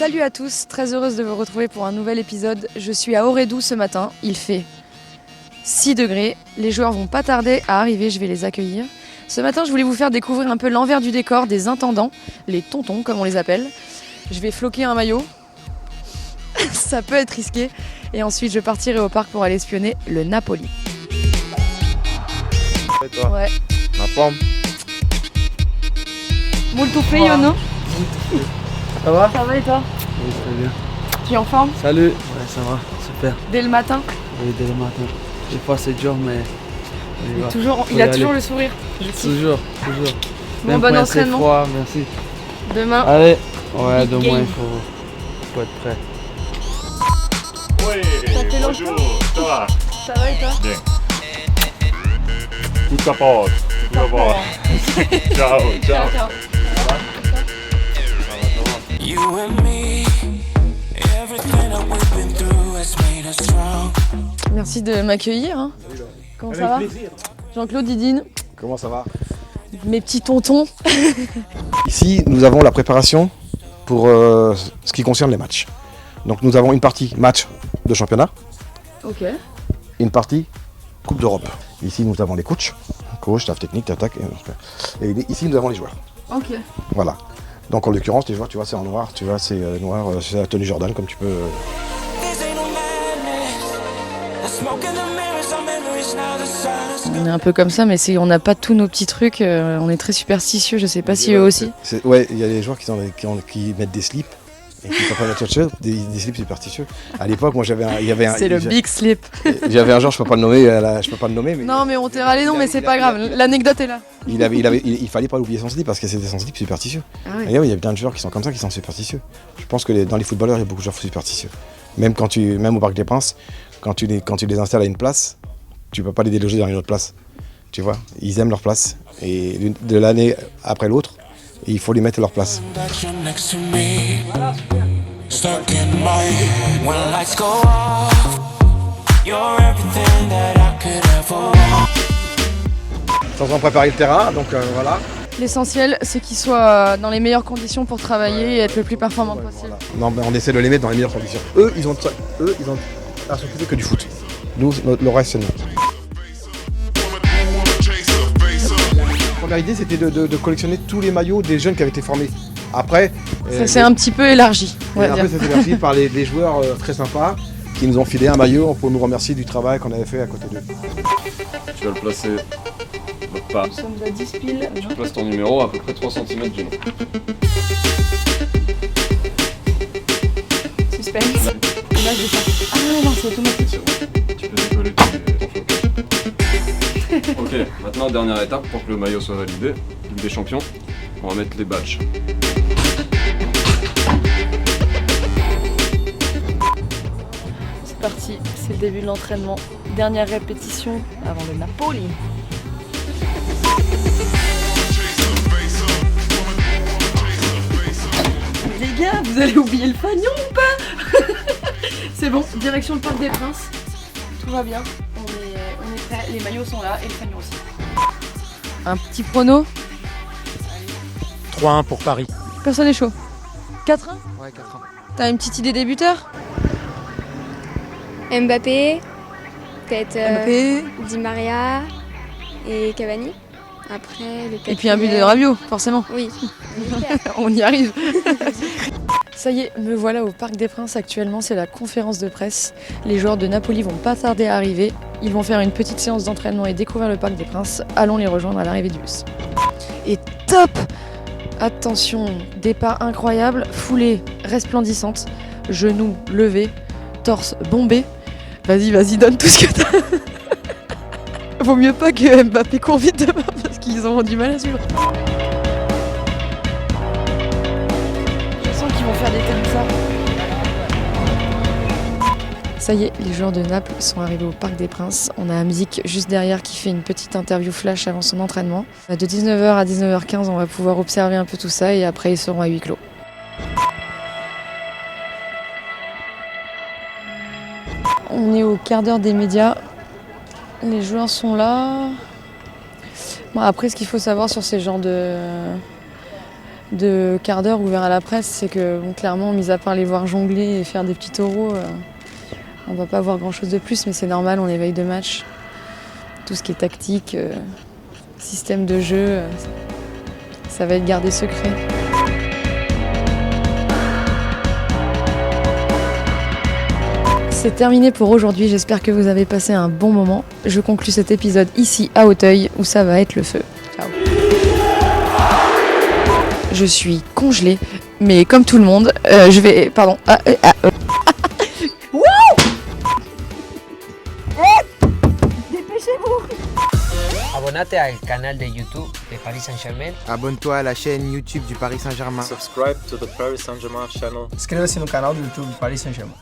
Salut à tous, très heureuse de vous retrouver pour un nouvel épisode. Je suis à Ooredoo ce matin, il fait 6 degrés. Les joueurs vont pas tarder à arriver, je vais les accueillir. Ce matin, je voulais vous faire découvrir un peu l'envers du décor des intendants, les tontons comme on les appelle. Je vais floquer un maillot, ça peut être risqué. Et ensuite, je partirai au parc pour aller espionner le Napoli. Et toi? Ouais. La forme? Molto peyo, non? Ça va? Ça va et toi? Oui, très bien. Tu es en forme? Salut. Ouais, ça va, super. Dès le matin? Oui, dès le matin. Des fois c'est dur, mais. Il a toujours le sourire. Toujours. Bon, bon entraînement. Froid, merci. Demain. Allez. Ouais, Big demain game. il faut être prêt. Oui, Ça fait bonjour, longtemps. ça va? Ça va et toi? Bien. Tout à part, tout à part. Ciao, ciao. You and me, everything that we've been through has made us strong. Merci de m'accueillir. Hein. Comment ça va? Jean-Claude Didine, Comment ça va? mes petits tontons. Ici, nous avons la préparation pour ce qui concerne les matchs. Donc nous avons une partie match de championnat, Ok. une partie Coupe d'Europe. Ici, nous avons les coach, staff technique, attaque. Et ici, nous avons les joueurs. Ok. Voilà. Donc en l'occurrence, les joueurs, tu vois, c'est en noir. Tu vois, c'est noir, c'est la tenue Jordan, comme tu peux. This ain't no madness. The smoke in the mirrors, our memories now the silence. On est un peu comme ça, mais on n'a pas tous nos petits trucs. On est très superstitieux. Je sais pas si eux aussi. Ouais, il y a des joueurs qui mettent des slips. Et qui ne peuvent pas mettre autre chose, des slips superstitieux. À l'époque, moi, C'est le big slip. J'avais un genre, je peux pas le nommer, mais. Non, mais on t'ira les noms, mais c'est pas grave. L'anecdote est là. Il fallait pas oublier son slip parce que c'était son slip superstitieux. Ah ouais. Et oui, il y a plein de joueurs qui sont comme ça, qui sont superstitieux. Je pense que dans les footballeurs, il y a beaucoup de joueurs superstitieux. Même au Parc des Princes, quand tu les installes à une place, tu peux pas les déloger dans une autre place. Tu vois, ils aiment leur place. Et de l'année après l'autre, il faut les mettre à leur place. That you're next to me. Stuck in my head. When the lights go off, you're everything that I could ever want. Ils sont en train de préparer le terrain, donc voilà. L'essentiel, c'est qu'ils soient dans les meilleures conditions pour travailler et être le plus performant possible. Voilà. Non, mais on essaie de les mettre dans les meilleures conditions. Eux, ils ont à s'occuper que du foot. Nous, le reste, c'est nous. La première idée, c'était de collectionner tous les maillots des jeunes qui avaient été formés. Après, Ça s'est un petit peu élargi. On va après dire. ça s'est élargi par des joueurs très sympas qui nous ont filé un maillot pour nous remercier du travail qu'on avait fait à côté d'eux. Tu vas le placer pas. Nous sommes à 10 piles. Tu places ton numéro à peu près 3 cm du long. Suspense. Image de ça. Ah non, c'est automatique. Tu peux décoller ton flocage. Ok, maintenant dernière étape pour que le maillot soit validé. Ligue des champions, on va mettre les badges. C'est parti, c'est le début de l'entraînement. Dernière répétition avant le Napoli. Mais les gars, vous allez oublier le fanion ou pas? C'est bon, direction le Parc des Princes. Tout va bien, on est prêts, les maillots sont là et le fanion aussi. Un petit prono? 3-1 pour Paris. Personne n'est chaud. 4-1? Ouais, 4-1. T'as une petite idée des buteurs? Mbappé, peut-être Mbappé. Di Maria et Cavani. Après, le Et puis un but de Rabiot, forcément. Oui. On y arrive. Ça y est, me voilà au Parc des Princes actuellement, c'est la conférence de presse. Les joueurs de Napoli vont pas tarder à arriver. Ils vont faire une petite séance d'entraînement et découvrir le Parc des Princes. Allons les rejoindre à l'arrivée du bus. Et top! Attention, départ incroyable, foulée resplendissante, genoux levés, torse bombé. Vas-y, donne tout ce que t'as. Vaut mieux pas que Mbappé court vite demain parce qu'ils auront du mal à suivre. Je sens qu'ils vont faire des comme ça. Ça y est, les joueurs de Naples sont arrivés au Parc des Princes. On a Hamzik juste derrière qui fait une petite interview flash avant son entraînement. De 19h à 19h15, on va pouvoir observer un peu tout ça et après ils seront à huis clos. On est au quart d'heure des médias. Les joueurs sont là. Bon, après, ce qu'il faut savoir sur ces genres de quart d'heure ouvert à la presse, c'est que bon, clairement, mis à part les voir jongler et faire des petits taureaux, on va pas voir grand chose de plus, mais c'est normal, on est veille de match. Tout ce qui est tactique, système de jeu, ça va être gardé secret. C'est terminé pour aujourd'hui, j'espère que vous avez passé un bon moment. Je conclue cet épisode ici à Auteuil où ça va être le feu. Ciao. Je suis congelée, mais comme tout le monde, je vais... Pardon. Abonnate al canal de YouTube de Paris Saint-Germain. Abonne-toi à la chaîne YouTube du Paris Saint-Germain. Subscribe to the Paris Saint-Germain channel. Inscreva-se no canal do YouTube Paris Saint-Germain.